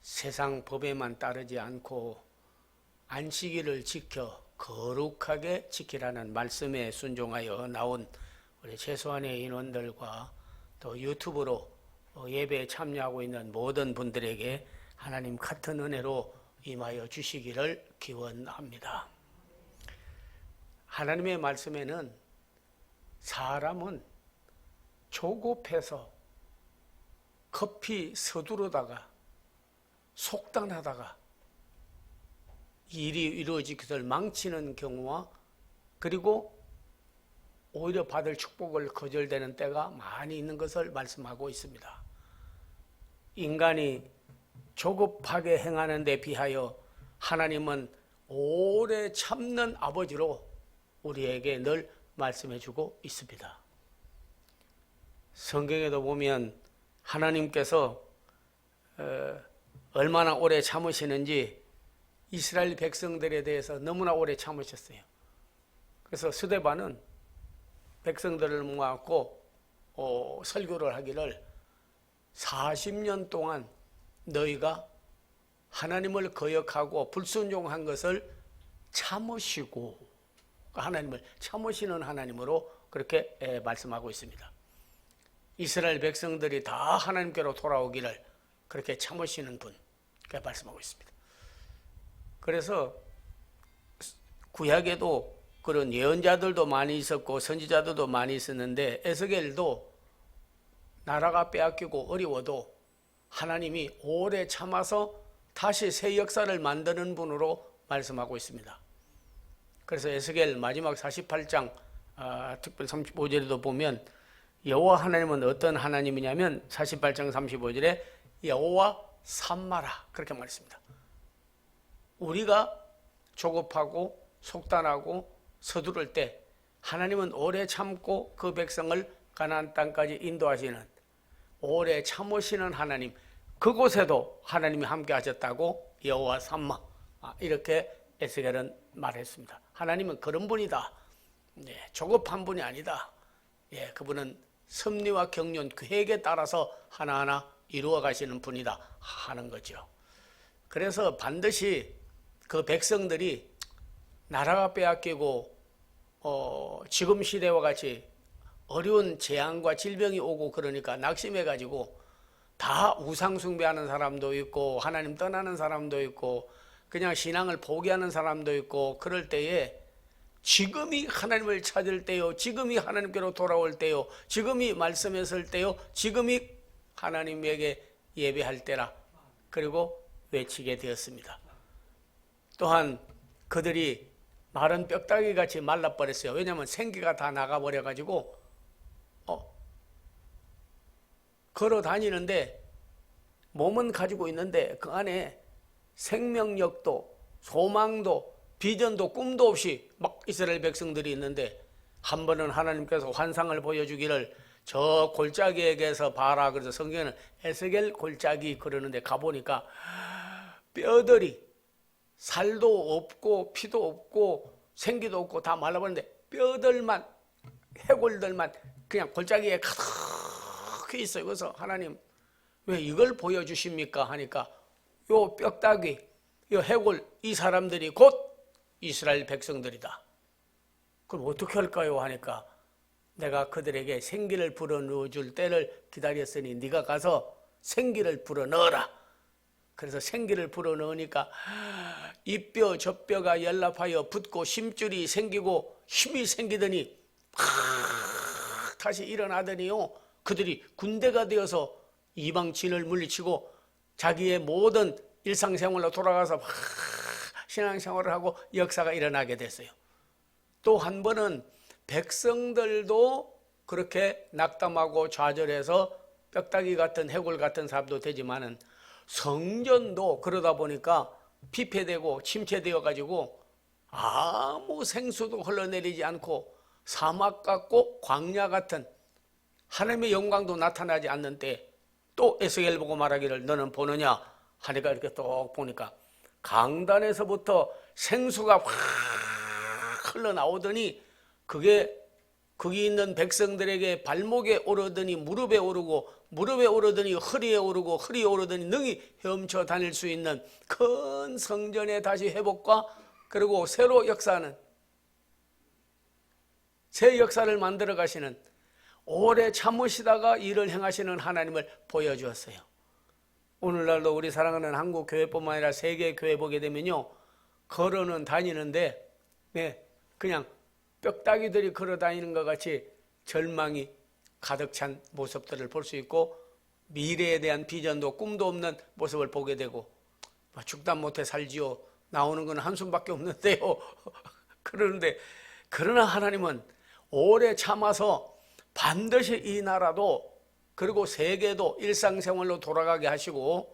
세상 법에만 따르지 않고 안식일을 지켜 거룩하게 지키라는 말씀에 순종하여 나온 우리 최소한의 인원들과 또 유튜브로 예배에 참여하고 있는 모든 분들에게 하나님 같은 은혜로 임하여 주시기를 기원합니다. 하나님의 말씀에는 사람은 조급해서 급히 서두르다가 속단하다가 일이 이루어지기를 망치는 경우와 그리고 오히려 받을 축복을 거절되는 때가 많이 있는 것을 말씀하고 있습니다. 인간이 조급하게 행하는 데 비하여 하나님은 오래 참는 아버지로 우리에게 늘 말씀해 주고 있습니다. 성경에도 보면 하나님께서 얼마나 오래 참으시는지 이스라엘 백성들에 대해서 너무나 오래 참으셨어요. 그래서 스데반은 백성들을 모아갖고 설교를 하기를 40년 동안 너희가 하나님을 거역하고 불순종한 것을 참으시고 하나님을 참으시는 하나님으로 그렇게 말씀하고 있습니다. 이스라엘 백성들이 다 하나님께로 돌아오기를 그렇게 참으시는 분 그렇게 말씀하고 있습니다. 그래서 구약에도 그런 예언자들도 많이 있었고 선지자들도 많이 있었는데 에스겔도 나라가 빼앗기고 어려워도 하나님이 오래 참아서 다시 새 역사를 만드는 분으로 말씀하고 있습니다. 그래서 에스겔 마지막 48장 특별 35절에도 보면 여호와 하나님은 어떤 하나님이냐면 48장 35절에 여호와 삼마라 그렇게 말했습니다. 우리가 조급하고 속단하고 서두를 때 하나님은 오래 참고 그 백성을 가나안 땅까지 인도하시는 오래 참으시는 하나님, 그곳에도 하나님이 함께 하셨다고 여호와 삼마 이렇게 에스겔은 말했습니다. 하나님은 그런 분이다. 조급한 분이 아니다. 그분은 섭리와 경륜, 계획에 따라서 하나하나 이루어 가시는 분이다 하는 거죠. 그래서 반드시 그 백성들이 나라가 빼앗기고 지금 시대와 같이 어려운 재앙과 질병이 오고 그러니까 낙심해가지고 다 우상 숭배하는 사람도 있고 하나님 떠나는 사람도 있고 그냥 신앙을 포기하는 사람도 있고 그럴 때에 지금이 하나님을 찾을 때요, 지금이 하나님께로 돌아올 때요, 지금이 말씀에 설 때요, 지금이 하나님에게 예배할 때라 그리고 외치게 되었습니다. 또한 그들이 마른 뼈다귀 같이 말라버렸어요. 왜냐하면 생기가 다 나가버려가지고 걸어 다니는데 몸은 가지고 있는데 그 안에 생명력도 소망도 비전도 꿈도 없이 막 이스라엘 백성들이 있는데 한 번은 하나님께서 환상을 보여주기를 저 골짜기에게서 봐라. 그래서 성경에는 에스겔 골짜기 그러는데 가보니까 뼈들이 살도 없고 피도 없고 생기도 없고 다 말라버렸는데 뼈들만 해골들만 그냥 골짜기에 가득히 있어요. 그래서 하나님 왜 이걸 보여주십니까 하니까 요 뼈다귀 요 해골 이 사람들이 곧 이스라엘 백성들이다. 그럼 어떻게 할까요 하니까 내가 그들에게 생기를 불어넣어 줄 때를 기다렸으니 네가 가서 생기를 불어넣어라. 그래서 생기를 불어넣으니까 이 뼈 저 뼈가 연합하여 붙고 심줄이 생기고 힘이 생기더니 다시 일어나더니요 그들이 군대가 되어서 이방 진을 물리치고 자기의 모든 일상생활로 돌아가서 신앙생활을 하고 역사가 일어나게 됐어요. 또 한 번은 백성들도 그렇게 낙담하고 좌절해서 뼈다귀 같은 해골 같은 사람도 되지만은 성전도 그러다 보니까 피폐되고 침체되어 가지고 아무 생수도 흘러내리지 않고 사막 같고 광야 같은 하나님의 영광도 나타나지 않는 때 또 에스겔 보고 말하기를 너는 보느냐 하니까 이렇게 또 보니까 강단에서부터 생수가 확 흘러나오더니 그게 거기 있는 백성들에게 발목에 오르더니 무릎에 오르고 무릎에 오르더니 허리에 오르고 허리에 오르더니 능히 헤엄쳐 다닐 수 있는 큰 성전의 다시 회복과 그리고 새로 역사하는 새 역사를 만들어 가시는 오래 참으시다가 일을 행하시는 하나님을 보여주었어요. 오늘날도 우리 사랑하는 한국 교회뿐만 아니라 세계 교회 보게 되면요, 걸어는 다니는데 그냥 뼈다귀들이 걸어 다니는 것 같이 절망이 가득 찬 모습들을 볼 수 있고, 미래에 대한 비전도 꿈도 없는 모습을 보게 되고, 죽다 못해 살지요, 나오는 건 한숨밖에 없는데요 그러는데, 그러나 하나님은 오래 참아서 반드시 이 나라도 그리고 세계도 일상생활로 돌아가게 하시고,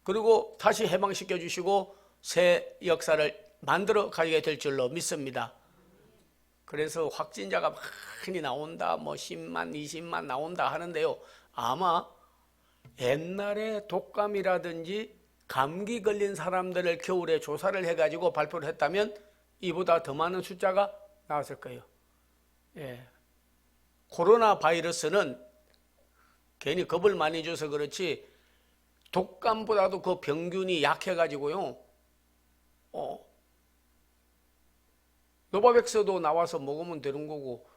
그리고 다시 해방시켜 주시고 새 역사를 만들어 가게 될 줄로 믿습니다. 그래서 확진자가 많이 나온다, 뭐 10만, 20만 나온다 하는데요, 아마 옛날에 독감이라든지 감기 걸린 사람들을 겨울에 조사를 해가지고 발표를 했다면 이보다 더 많은 숫자가 나왔을 거예요. 코로나 바이러스는 괜히 겁을 많이 줘서 그렇지 독감보다도 그 병균이 약해가지고요, 노바백스도 나와서 먹으면 되는 거고,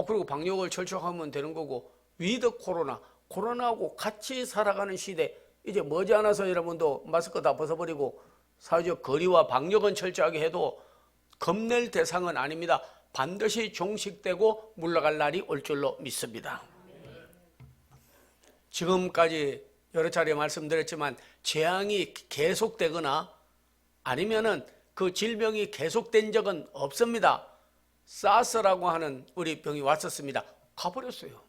그리고 방역을 철저하면 되는 거고, 위드 코로나하고 같이 살아가는 시대, 이제 머지않아서 여러분도 마스크 다 벗어버리고 사회적 거리와 방역은 철저하게 해도 겁낼 대상은 아닙니다. 반드시 종식되고 물러갈 날이 올 줄로 믿습니다. 지금까지 여러 차례 말씀드렸지만 재앙이 계속되거나 아니면은 그 질병이 계속된 적은 없습니다. 사스라고 하는 우리 병이 왔었습니다. 가버렸어요.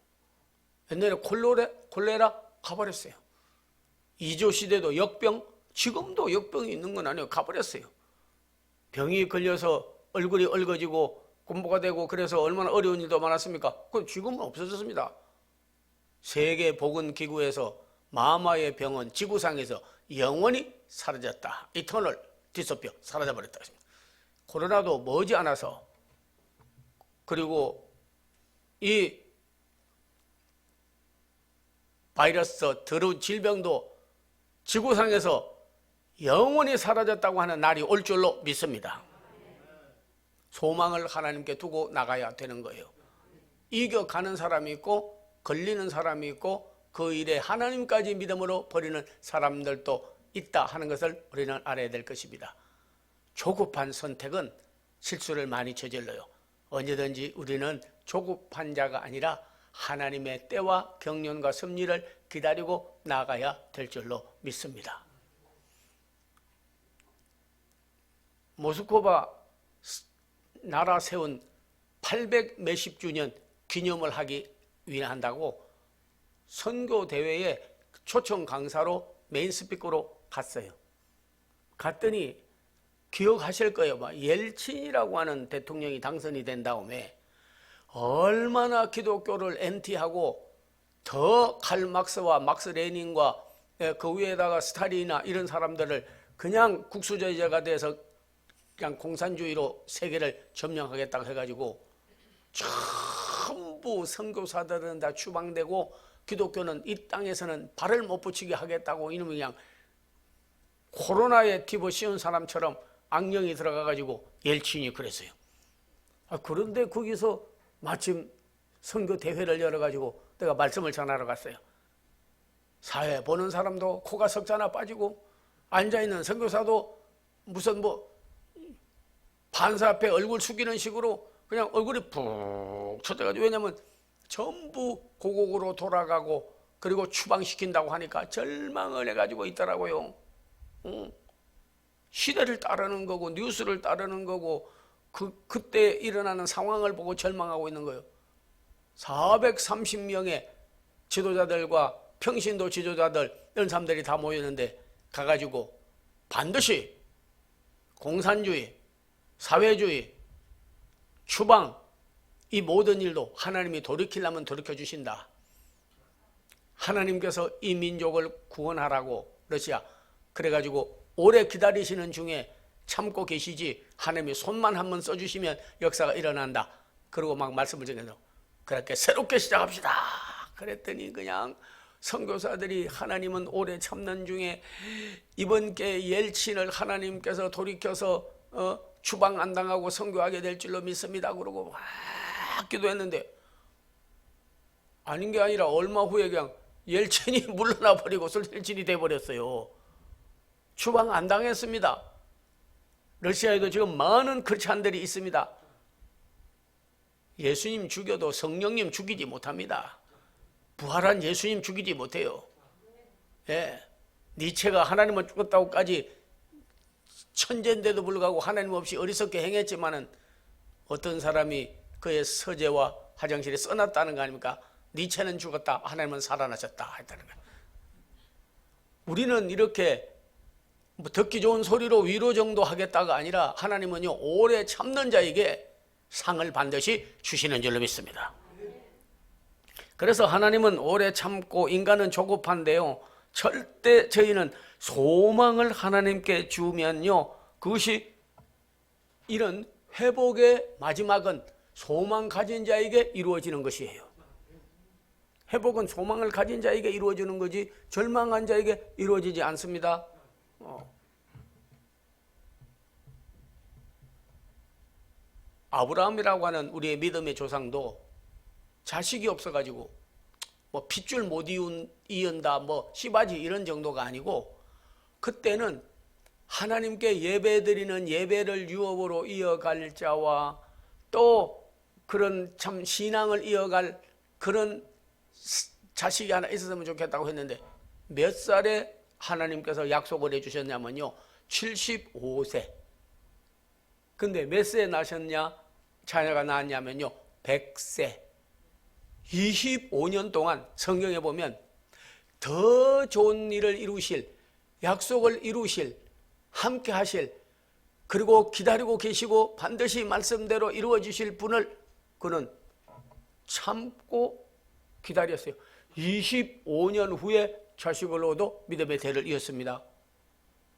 옛날에 콜레라 가버렸어요. 이조 시대도 역병, 지금도 역병이 있는 건 아니에요. 가버렸어요. 병이 걸려서 얼굴이 얼거지고 공부가 되고 그래서 얼마나 어려운 일도 많았습니까? 그건 지금은 없어졌습니다. 세계보건기구에서 마마의 병은 지구상에서 영원히 사라졌다. 이터널 디스피어, 사라져버렸다. 코로나도 머지않아서, 그리고 이 바이러스 더러운 질병도 지구상에서 영원히 사라졌다고 하는 날이 올 줄로 믿습니다. 소망을 하나님께 두고 나가야 되는 거예요. 이겨가는 사람이 있고 걸리는 사람이 있고 그 일에 하나님까지 믿음으로 버리는 사람들도 있다 하는 것을 우리는 알아야 될 것입니다. 조급한 선택은 실수를 많이 저질러요. 언제든지 우리는 조급한 자가 아니라 하나님의 때와 경륜과 섭리를 기다리고 나가야 될 줄로 믿습니다. 모스크바 나라 세운 800 몇십 주년 기념을 하기 위해 한다고 선교 대회에 초청 강사로 메인 스피커로 갔어요. 갔더니 기억하실 거예요. 옐친이라고 하는 대통령이 당선이 된 다음에 얼마나 기독교를 엔티하고 더 칼 막스와 막스 레닌과 그 위에다가 스탈린이나 이런 사람들을 그냥 국수주의자가 돼서 그냥 공산주의로 세계를 점령하겠다고 해가지고 전부 선교사들은 다 추방되고 기독교는 이 땅에서는 발을 못 붙이게 하겠다고 이놈이 그냥 코로나에 티브 씌운 사람처럼 악령이 들어가가지고 옐친이 그랬어요. 그런데 거기서 마침 선교 대회를 열어가지고 내가 말씀을 전하러 갔어요. 사회 보는 사람도 코가 석자나 빠지고 앉아있는 선교사도 무슨 판사 앞에 얼굴 숙이는 식으로 그냥 얼굴이 푹 쳐져가지고, 왜냐면 전부 고국으로 돌아가고 그리고 추방시킨다고 하니까 절망을 해가지고 있더라고요. 시대를 따르는 거고 뉴스를 따르는 거고 그때 일어나는 상황을 보고 절망하고 있는 거예요. 430명의 지도자들과 평신도 지도자들 이런 사람들이 다 모였는데 가가지고 반드시 공산주의, 사회주의, 추방 이 모든 일도 하나님이 돌이키려면 돌이켜주신다. 하나님께서 이 민족을 구원하라고 러시아 그래가지고 오래 기다리시는 중에 참고 계시지 하나님이 손만 한번 써주시면 역사가 일어난다. 그리고 막 말씀을 전해서 그렇게 새롭게 시작합시다. 그랬더니 그냥 선교사들이 하나님은 오래 참는 중에 이번 게 옐친을 하나님께서 돌이켜서 추방 안 당하고 선교하게 될 줄로 믿습니다. 그러고 막 기도했는데 아닌 게 아니라 얼마 후에 그냥 옐친이 물러나 버리고 옐친이 돼버렸어요. 추방 안 당했습니다. 러시아에도 지금 많은 크리스찬들이 있습니다. 예수님 죽여도 성령님 죽이지 못합니다. 부활한 예수님 죽이지 못해요. 예. 니체가 하나님은 죽었다고까지 천재인데도 불구하고 하나님 없이 어리석게 행했지만은 어떤 사람이 그의 서재와 화장실에 써놨다는 거 아닙니까? 니체는 죽었다, 하나님은 살아나셨다 했다는 거예요. 우리는 이렇게 뭐 듣기 좋은 소리로 위로 정도 하겠다가 아니라 하나님은요 오래 참는 자에게 상을 반드시 주시는 줄로 믿습니다. 그래서 하나님은 오래 참고 인간은 조급한데요 절대 저희는 소망을 하나님께 주면요 그것이 이런 회복의 마지막은 소망 가진 자에게 이루어지는 것이에요. 회복은 소망을 가진 자에게 이루어지는 거지 절망한 자에게 이루어지지 않습니다. 아브라함이라고 하는 우리의 믿음의 조상도 자식이 없어가지고 뭐 핏줄 못 이은다 뭐 씨바지 이런 정도가 아니고 그때는 하나님께 예배드리는 예배를 유업으로 이어갈 자와 또 그런 참 신앙을 이어갈 그런 자식이 하나 있었으면 좋겠다고 했는데 몇 살에 하나님께서 약속을 해주셨냐면요 75세. 근데 몇 세에 나셨냐 자녀가 낳았냐면요 100세. 25년 동안 성경에 보면 더 좋은 일을 이루실 약속을 이루실 함께 하실 그리고 기다리고 계시고 반드시 말씀대로 이루어 주실 분을 그는 참고 기다렸어요. 25년 후에 자식을 얻어 믿음의 대를 이었습니다.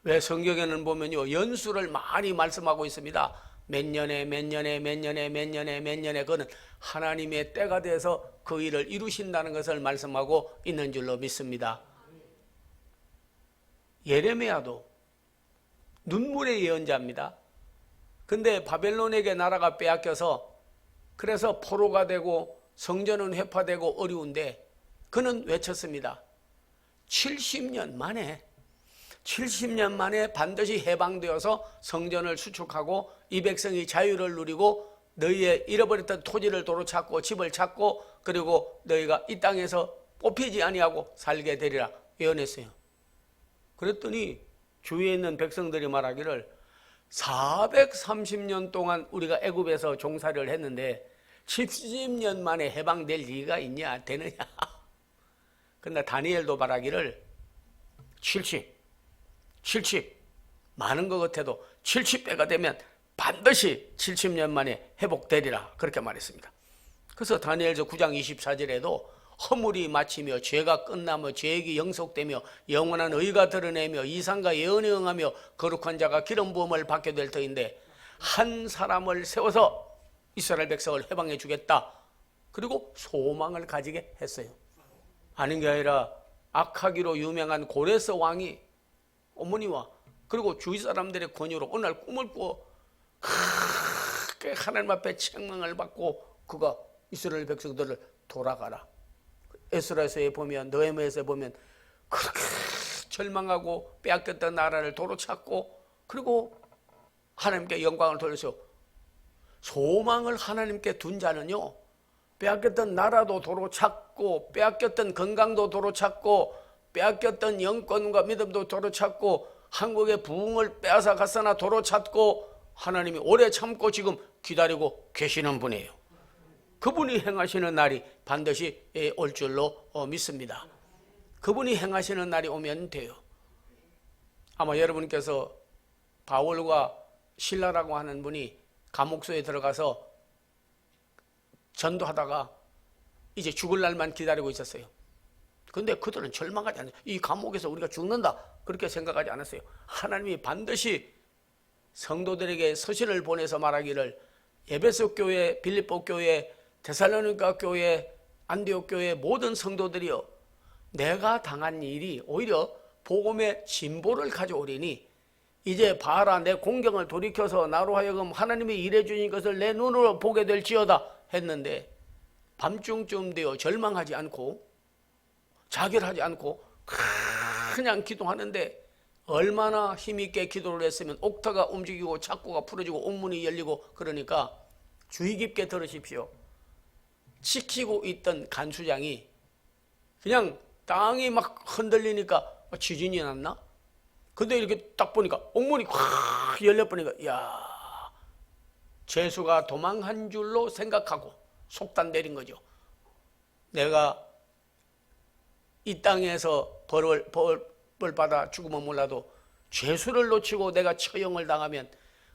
왜 성경에는 보면요 연수를 많이 말씀하고 있습니다. 몇 년에 그는 하나님의 때가 돼서 그 일을 이루신다는 것을 말씀하고 있는 줄로 믿습니다. 예레미야도 눈물의 예언자입니다. 근데 바벨론에게 나라가 빼앗겨서 그래서 포로가 되고 성전은 회파되고 어려운데 그는 외쳤습니다. 70년 만에 반드시 해방되어서 성전을 수축하고 이 백성이 자유를 누리고 너희의 잃어버렸던 토지를 도로 찾고 집을 찾고 그리고 너희가 이 땅에서 뽑히지 아니하고 살게 되리라 예언했어요. 그랬더니 주위에 있는 백성들이 말하기를 430년 동안 우리가 애굽에서 종살이를 했는데 70년 만에 해방될 리가 있냐 되느냐. 근데 다니엘도 말하기를 70 많은 것 같아도 70배가 되면 반드시 70년 만에 회복되리라 그렇게 말했습니다. 그래서 다니엘서 9장 24절에도 허물이 마치며 죄가 끝나며 죄악이 영속되며 영원한 의가 드러내며 이상과 예언에 응하며 거룩한 자가 기름 부음을 받게 될 터인데 한 사람을 세워서 이스라엘 백성을 해방해 주겠다. 그리고 소망을 가지게 했어요. 아닌 게 아니라 악하기로 유명한 고레스 왕이 어머니와 그리고 주위 사람들의 권유로 어느 날 꿈을 꾸어 크게 하나님 앞에 책망을 받고 그가 이스라엘 백성들을 돌아가라. 에스라에서에 보면 느헤미야에서 보면 그렇게 절망하고 빼앗겼던 나라를 도로 찾고 그리고 하나님께 영광을 돌려서 소망을 하나님께 둔 자는요 빼앗겼던 나라도 도로 찾고 빼앗겼던 건강도 도로 찾고 빼앗겼던 영권과 믿음도 도로 찾고 한국의 부흥을 빼앗아 갔으나 도로 찾고 하나님이 오래 참고 지금 기다리고 계시는 분이에요. 그분이 행하시는 날이 반드시 올 줄로 믿습니다. 그분이 행하시는 날이 오면 돼요. 아마 여러분께서 바울과 실라라고 하는 분이 감옥소에 들어가서 전도하다가 이제 죽을 날만 기다리고 있었어요. 근데 그들은 절망하지 않아요. 이 감옥에서 우리가 죽는다 그렇게 생각하지 않았어요. 하나님이 반드시 성도들에게 서신을 보내서 말하기를 에베소 교회, 빌립보 교회, 데살로니가 교회, 안디옥 교회 모든 성도들이여, 내가 당한 일이 오히려 복음의 진보를 가져오리니 이제 봐라, 내 공경을 돌이켜서 나로 하여금 하나님이 일해 주신 것을 내 눈으로 보게 될지어다 했는데, 밤중쯤 되어 절망하지 않고 자결하지 않고 그냥 기도하는데, 얼마나 힘있게 기도를 했으면 옥타가 움직이고 착고가 풀어지고 옥문이 열리고. 그러니까 주의 깊게 들으십시오. 지키고 있던 간수장이 그냥 땅이 막 흔들리니까 지진이 났나? 근데 이렇게 딱 보니까 옥문이 확 열려버리니까, 이야, 죄수가 도망한 줄로 생각하고 속단 내린 거죠. 내가 이 땅에서 벌을 받아 죽으면 몰라도 죄수를 놓치고 내가 처형을 당하면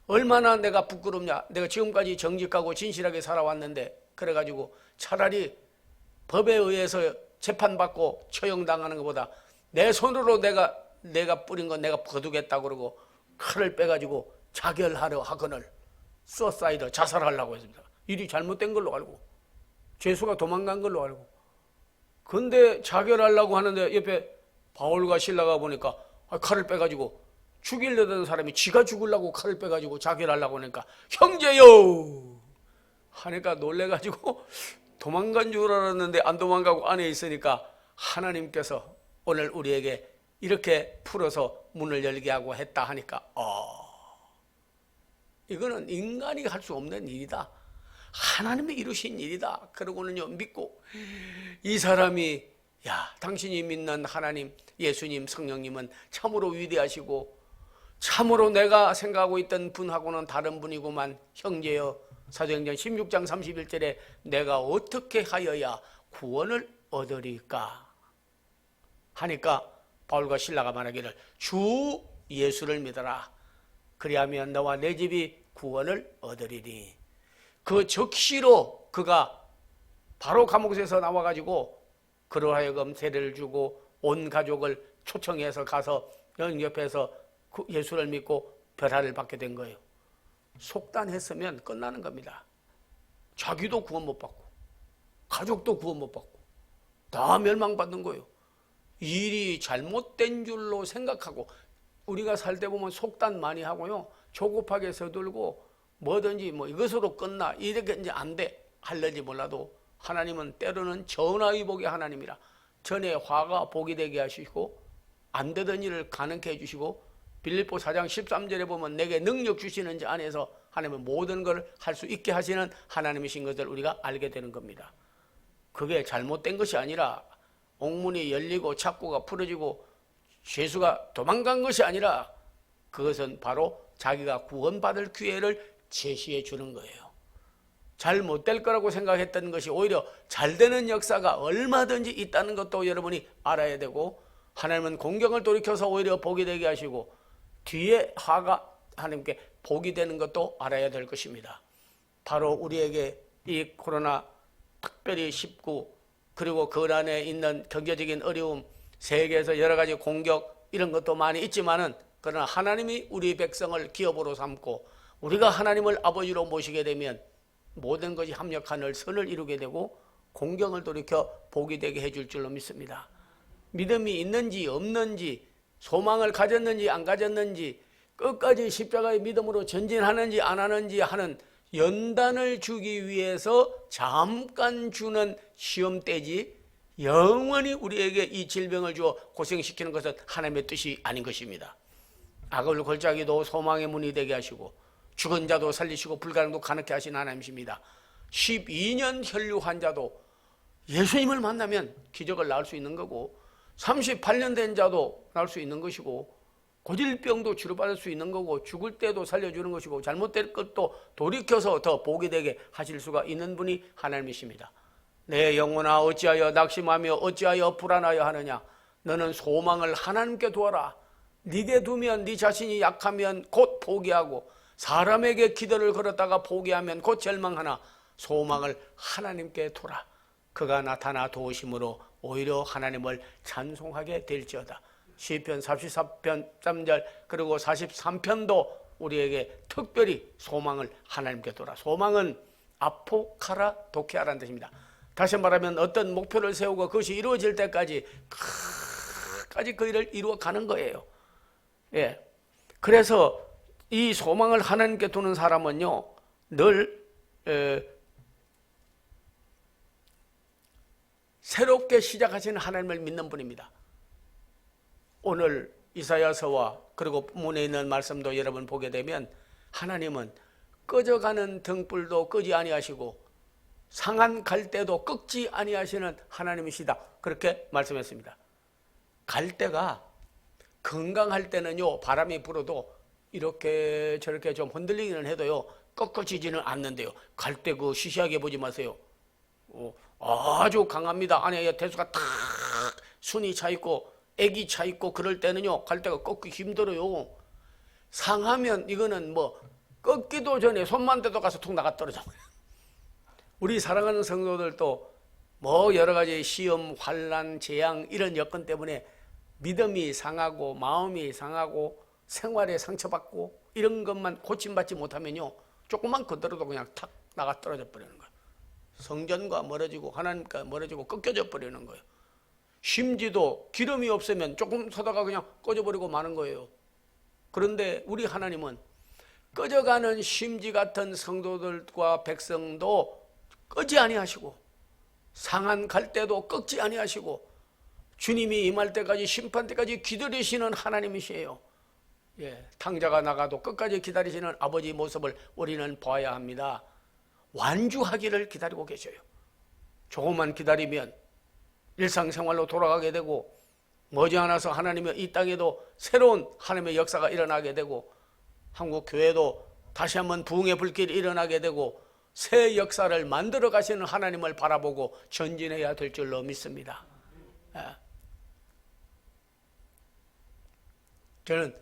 얼마나 내가 부끄럽냐. 내가 지금까지 정직하고 진실하게 살아왔는데, 그래가지고 차라리 법에 의해서 재판받고 처형당하는 것보다 내 손으로 내가 뿌린 건 내가 거두겠다 그러고 칼을 빼가지고 자결하려 하거늘 수어사이드, 자살하려고 했습니다. 일이 잘못된 걸로 알고, 죄수가 도망간 걸로 알고. 근데 자결하려고 하는데 옆에 바울과 실라가 보니까 칼을 빼가지고 죽이려던 사람이 지가 죽으려고 칼을 빼가지고 자결하려고 하니까 형제요 하니까 놀래가지고 도망간 줄 알았는데 안 도망가고 안에 있으니까 하나님께서 오늘 우리에게 이렇게 풀어서 문을 열게 하고 했다 하니까, 이거는 인간이 할 수 없는 일이다, 하나님이 이루신 일이다. 그러고는요 믿고, 이 사람이, 야, 당신이 믿는 하나님, 예수님, 성령님은 참으로 위대하시고 참으로 내가 생각하고 있던 분하고는 다른 분이구만. 형제여, 사도행전 16장 31절에 내가 어떻게 하여야 구원을 얻으리까 하니까 바울과 실라가 말하기를 주 예수를 믿어라. 그리하면 너와 내 집이 구원을 얻으리니. 그 즉시로 그가 바로 감옥에서 나와가지고 그로 하여금 세례를 주고 온 가족을 초청해서 가서 영접해서 예수를 믿고 별하를 받게 된 거예요. 속단했으면 끝나는 겁니다. 자기도 구원 못 받고 가족도 구원 못 받고 다 멸망받는 거예요. 일이 잘못된 줄로 생각하고, 우리가 살 때 보면 속단 많이 하고요, 조급하게 서둘고 뭐든지 이것으로 끝나 이렇게 이제 안 돼 할는지 몰라도, 하나님은 때로는 전화위복의 하나님이라 전에 화가 복이 되게 하시고 안 되던 일을 가능케 해주시고, 빌립보 4장 13절에 보면 내게 능력 주시는 자 안에서 하나님은 모든 걸 할 수 있게 하시는 하나님이신 것을 우리가 알게 되는 겁니다. 그게 잘못된 것이 아니라, 옥문이 열리고 착고가 풀어지고 죄수가 도망간 것이 아니라, 그것은 바로 자기가 구원받을 기회를 제시해 주는 거예요. 잘못될 거라고 생각했던 것이 오히려 잘 되는 역사가 얼마든지 있다는 것도 여러분이 알아야 되고, 하나님은 공경을 돌이켜서 오히려 복이 되게 하시고 뒤에 화가 하나님께 복이 되는 것도 알아야 될 것입니다. 바로 우리에게 이 코로나, 특별히 19, 그리고 그 안에 있는 경제적인 어려움, 세계에서 여러 가지 공격 이런 것도 많이 있지만은, 그러나 하나님이 우리 백성을 기업으로 삼고 우리가 하나님을 아버지로 모시게 되면 모든 것이 합력하늘 선을 이루게 되고 공경을 돌이켜 복이 되게 해줄 줄로 믿습니다. 믿음이 있는지 없는지, 소망을 가졌는지 안 가졌는지, 끝까지 십자가의 믿음으로 전진하는지 안 하는지 하는 연단을 주기 위해서 잠깐 주는 시험대지, 영원히 우리에게 이 질병을 주어 고생시키는 것은 하나님의 뜻이 아닌 것입니다. 악을 골짜기도 소망의 문이 되게 하시고 죽은 자도 살리시고 불가능도 가능케 하신 하나님이십니다. 12년 혈류 환자도 예수님을 만나면 기적을 낳을 수 있는 거고, 38년 된 자도 낳을 수 있는 것이고, 고질병도 치료받을 수 있는 거고, 죽을 때도 살려주는 것이고, 잘못될 것도 돌이켜서 더 복이 되게 하실 수가 있는 분이 하나님이십니다. 내 영혼아 어찌하여 낙심하며 어찌하여 불안하여 하느냐. 너는 소망을 하나님께 두어라. 네게 두면 네 자신이 약하면 곧 포기하고, 사람에게 기도를 걸었다가 포기하면 곧 절망하나 소망을 하나님께 두라. 그가 나타나 도우심으로 오히려 하나님을 찬송하게 될지어다. 시편 44편 3절 그리고 43편도 우리에게 특별히 소망을 하나님께 두라. 소망은 아포카라 도케아라는 뜻입니다. 다시 말하면 어떤 목표를 세우고 그것이 이루어질 때까지 그 일을 이루어 가는 거예요. 예. 그래서 이 소망을 하나님께 두는 사람은요, 늘 새롭게 시작하시는 하나님을 믿는 분입니다. 오늘 이사야서와 그리고 본문에 있는 말씀도 여러분 보게 되면 하나님은 꺼져가는 등불도 끄지 아니하시고 상한 갈대도 꺾지 아니하시는 하나님이시다, 그렇게 말씀했습니다. 갈대가 건강할 때는요, 바람이 불어도 이렇게 저렇게 좀 흔들리기는 해도요, 꺾어지지는 않는데요. 갈대 그 시시하게 보지 마세요. 아주 강합니다. 안에 대수가 탁 순이 차 있고 액이 차 있고 그럴 때는요, 갈대가 꺾기 힘들어요. 상하면 이거는 뭐 꺾기도 전에 손만 대도 가서 툭 나가 떨어져. 우리 사랑하는 성도들도 뭐 여러 가지 시험, 환난, 재앙 이런 여건 때문에 믿음이 상하고 마음이 상하고 생활에 상처받고 이런 것만 고침받지 못하면요, 조금만 건드려도 그냥 탁 나가 떨어져 버리는 거예요. 성전과 멀어지고 하나님과 멀어지고 꺾여져 버리는 거예요. 심지도 기름이 없으면 조금 서다가 그냥 꺼져버리고 마는 거예요. 그런데 우리 하나님은 꺼져가는 심지 같은 성도들과 백성도 끄지 아니하시고 상한 갈대도 꺾지 아니하시고 주님이 임할 때까지 심판 때까지 기다리시는 하나님이시에요. 예, 탕자가 나가도 끝까지 기다리시는 아버지 모습을 우리는 봐야 합니다. 완주하기를 기다리고 계셔요. 조금만 기다리면 일상생활로 돌아가게 되고 머지않아서 하나님의 이 땅에도 새로운 하나님의 역사가 일어나게 되고 한국 교회도 다시 한번 부흥의 불길이 일어나게 되고 새 역사를 만들어 가시는 하나님을 바라보고 전진해야 될 줄로 믿습니다. 예. 저는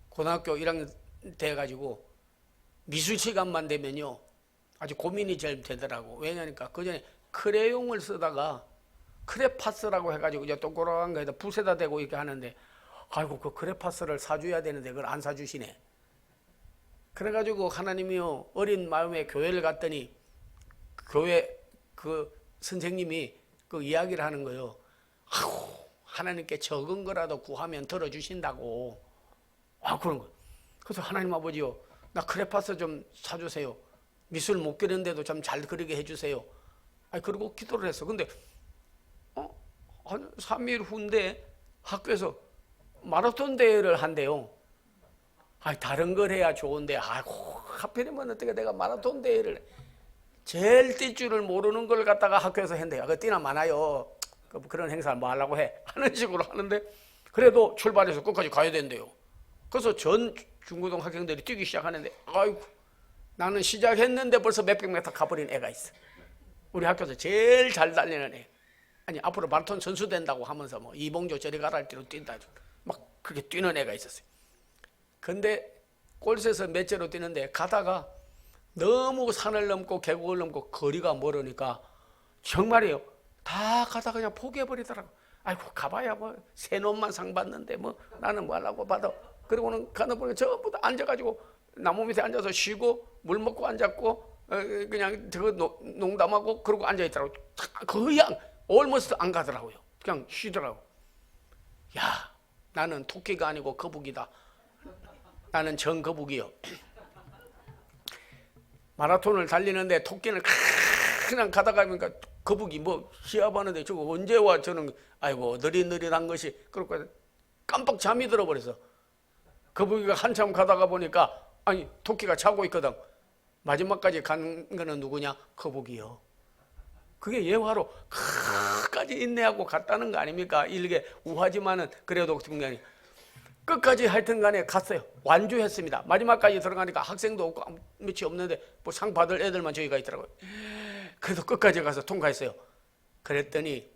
고등학교 1학년 돼가지고 미술 시간만 되면요 아주 고민이 잘 되더라고. 왜냐니까 그 전에 크레용을 쓰다가 크레파스라고 해가지고 이제 동그란 거에다 붓에다 대고 이렇게 하는데, 아이고 그 크레파스를 사줘야 되는데 그걸 안 사주시네. 그래가지고 하나님이요 어린 마음에 교회를 갔더니 교회 그 선생님이 그 이야기를 하는 거예요. 아우 하나님께 적은 거라도 구하면 들어주신다고. 아 그런 거. 그래서 하나님 아버지요 나 크레파스 좀 사주세요. 미술 못 그리는데도 좀 잘 그리게 해주세요. 아니 그리고 기도를 했어. 근데 한 3일 후인데 학교에서 마라톤 대회를 한대요. 아니 다른 걸 해야 좋은데 아이고 하필이면 어떻게 내가 마라톤 대회를 제일 뛸 줄을 모르는 걸 갖다가 학교에서 했는데요. 그 뛰나 많아요. 그런 행사를 뭐 하려고 해 하는 식으로 하는데 그래도 출발해서 끝까지 가야 된대요. 그래서 전 중고등 학생들이 뛰기 시작하는데 아이고 나는 시작했는데 벌써 몇백 미터 가버린 애가 있어. 우리 학교에서 제일 잘 달리는 애. 아니 앞으로 마라톤 선수 된다고 하면서 뭐 이봉조 저리 가라 할 때로 뛴다. 막 그렇게 뛰는 애가 있었어요. 근데 꼴세서 몇째로 뛰는데 가다가 너무 산을 넘고 계곡을 넘고 거리가 멀으니까 정말이에요. 다 가다 그냥 포기해버리더라고. 아이고 가봐야 뭐 새 놈만 상 받는데 뭐 나는 뭐 하려고 받아. 그리고는 가다 보니까 전부 다 앉아가지고 나무 밑에 앉아서 쉬고 물 먹고 앉았고 그냥 저거 농담하고 그러고 앉아있더라고. 거의 almost 안 가더라고요. 그냥 쉬더라고. 야 나는 토끼가 아니고 거북이다. 나는 정거북이요. 마라톤을 달리는데 토끼는 그냥 가다가 보니까 거북이 뭐 시합하는데 저거 언제 와 저는 아이고 느릿느릿한 것이 그렇고 깜빡 잠이 들어버려서 거북이가 한참 가다가 보니까 아니 토끼가 자고 있거든. 마지막까지 간 거는 누구냐? 거북이요. 그게 예화로 끝까지 인내하고 갔다는 거 아닙니까? 일개 우하지만은 그래도 중요하니 끝까지 하여튼 간에 갔어요. 완주했습니다. 마지막까지 들어가니까 학생도 없고 몇이 없는데 뭐 상 받을 애들만 저희가 있더라고요. 그래도 끝까지 가서 통과했어요. 그랬더니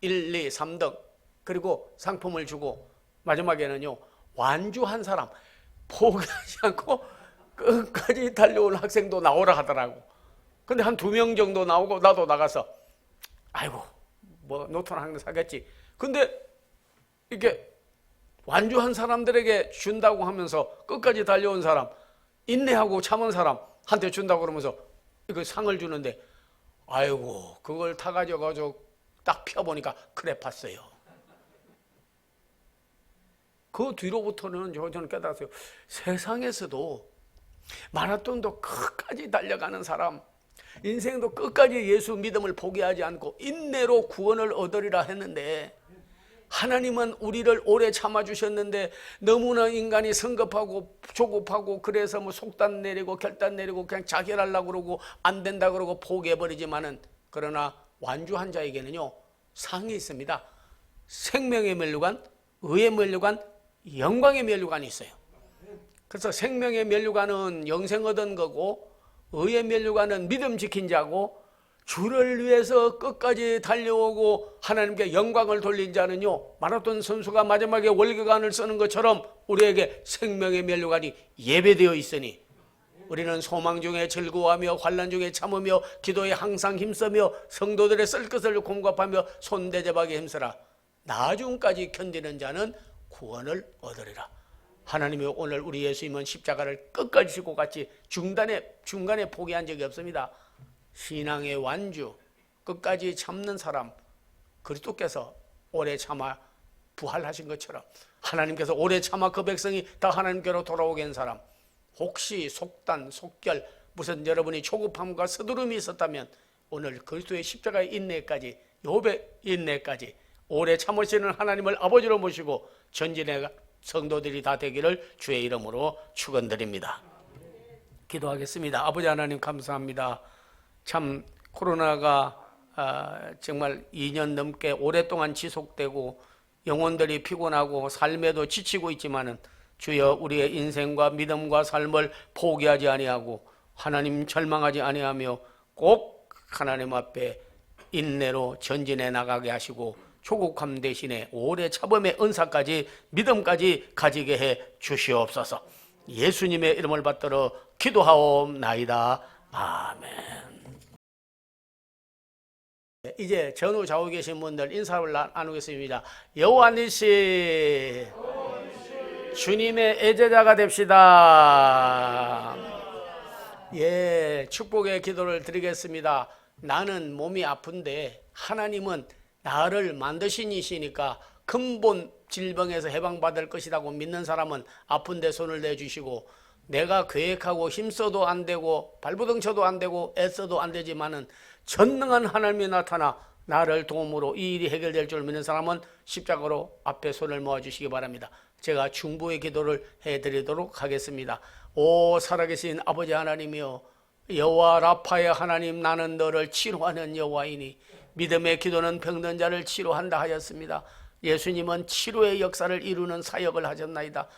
1, 2, 3등 그리고 상품을 주고 마지막에는요 완주한 사람 포기하지 않고 끝까지 달려올 학생도 나오라 하더라고. 근데 한 2명 정도 나오고 나도 나가서 아이고 뭐 노트나 하나 사겠지. 근데 이게 완주한 사람들에게 준다고 하면서 끝까지 달려온 사람 인내하고 참은 사람한테 준다고 그러면서 이거 상을 주는데, 아이고 그걸 타가지고 딱 펴보니까 크레파스예요. 그 뒤로부터는 저는 깨달았어요. 세상에서도 마라톤도 끝까지 달려가는 사람, 인생도 끝까지 예수 믿음을 포기하지 않고 인내로 구원을 얻으리라 했는데, 하나님은 우리를 오래 참아주셨는데 너무나 인간이 성급하고 조급하고 그래서 뭐 속단 내리고 결단 내리고 그냥 자결하려고 그러고 안 된다 그러고 포기해버리지만은, 그러나 완주한 자에게는요 상이 있습니다. 생명의 면류관, 의의 면류관, 영광의 면류관이 있어요. 그래서 생명의 면류관은 영생 얻은 거고, 의의 면류관은 믿음 지킨 자고, 주를 위해서 끝까지 달려오고 하나님께 영광을 돌린 자는요, 마라톤 선수가 마지막에 월계관을 쓰는 것처럼 우리에게 생명의 면류관이 예배되어 있으니, 우리는 소망 중에 즐거워하며 환난 중에 참으며 기도에 항상 힘쓰며 성도들의 쓸 것을 공급하며 손대접하게 힘쓰라. 나중까지 견디는 자는 구원을 얻으리라. 하나님이 오늘 우리 예수님은 십자가를 끝까지 지고 같이 중간에 포기한 적이 없습니다. 신앙의 완주, 끝까지 참는 사람, 그리스도께서 오래 참아 부활하신 것처럼 하나님께서 오래 참아 그 백성이 다 하나님께로 돌아오게 한 사람, 혹시 속단, 속결, 무슨 여러분이 조급함과 서두름이 있었다면 오늘 그리스도의 십자가의 인내까지, 욥의 인내까지 오래 참으시는 하나님을 아버지로 모시고 전진의 성도들이 다 되기를 주의 이름으로 축원드립니다. 기도하겠습니다. 아버지 하나님 감사합니다. 참 코로나가 정말 2년 넘게 오랫동안 지속되고 영혼들이 피곤하고 삶에도 지치고 있지만은, 주여 우리의 인생과 믿음과 삶을 포기하지 아니하고 하나님 절망하지 아니하며 꼭 하나님 앞에 인내로 전진해 나가게 하시고 조국함 대신에 오래 참음의 은사까지 믿음까지 가지게 해 주시옵소서. 예수님의 이름을 받들어 기도하옵나이다. 아멘. 이제 전후 좌우 계신 분들 인사를 나누겠습니다. 여호와니시 주님의 애제자가 됩시다. 예, 축복의 기도를 드리겠습니다. 나는 몸이 아픈데 하나님은 나를 만드신 이시니까 근본 질병에서 해방받을 것이라고 믿는 사람은 아픈데 손을 내주시고, 내가 계획하고 힘써도 안 되고 발버둥 쳐도 안 되고 애써도 안 되지만은 전능한 하나님이 나타나 나를 도움으로 이 일이 해결될 줄 믿는 사람은 십자가로 앞에 손을 모아주시기 바랍니다. 제가 중보의 기도를 해드리도록 하겠습니다. 오 살아계신 아버지 하나님이여, 여호와 라파의 하나님, 나는 너를 치료하는 여호와이니 믿음의 기도는 병든 자를 치료한다 하였습니다. 예수님은 치료의 역사를 이루는 사역을 하셨나이다.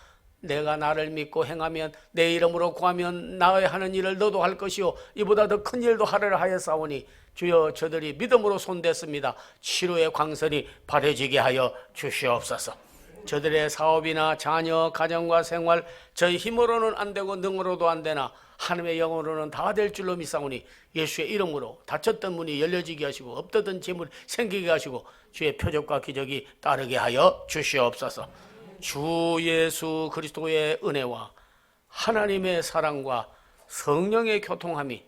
내가 나를 믿고 행하면, 내 이름으로 구하면 나의 하는 일을 너도 할 것이요 이보다 더 큰 일도 하리라 하였사오니, 주여 저들이 믿음으로 손댔습니다. 치료의 광선이 바래지게 하여 주시옵소서. 저들의 사업이나 자녀, 가정과 생활, 저희 힘으로는 안 되고 능으로도 안 되나 하나님의 영으로는 다 될 줄로 믿사오니, 예수의 이름으로 닫혔던 문이 열려지게 하시고 없던 재물이 생기게 하시고 주의 표적과 기적이 따르게 하여 주시옵소서. 주 예수 그리스도의 은혜와 하나님의 사랑과 성령의 교통함이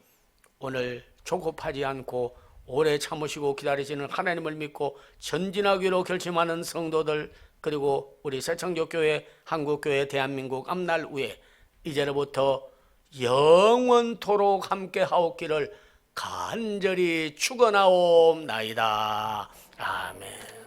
오늘 조급하지 않고 오래 참으시고 기다리시는 하나님을 믿고 전진하기로 결심하는 성도들, 그리고 우리 새창조교회, 한국교회, 대한민국 앞날 위에 이제로부터 영원토록 함께 하옵기를 간절히 축원하옵나이다. 아멘.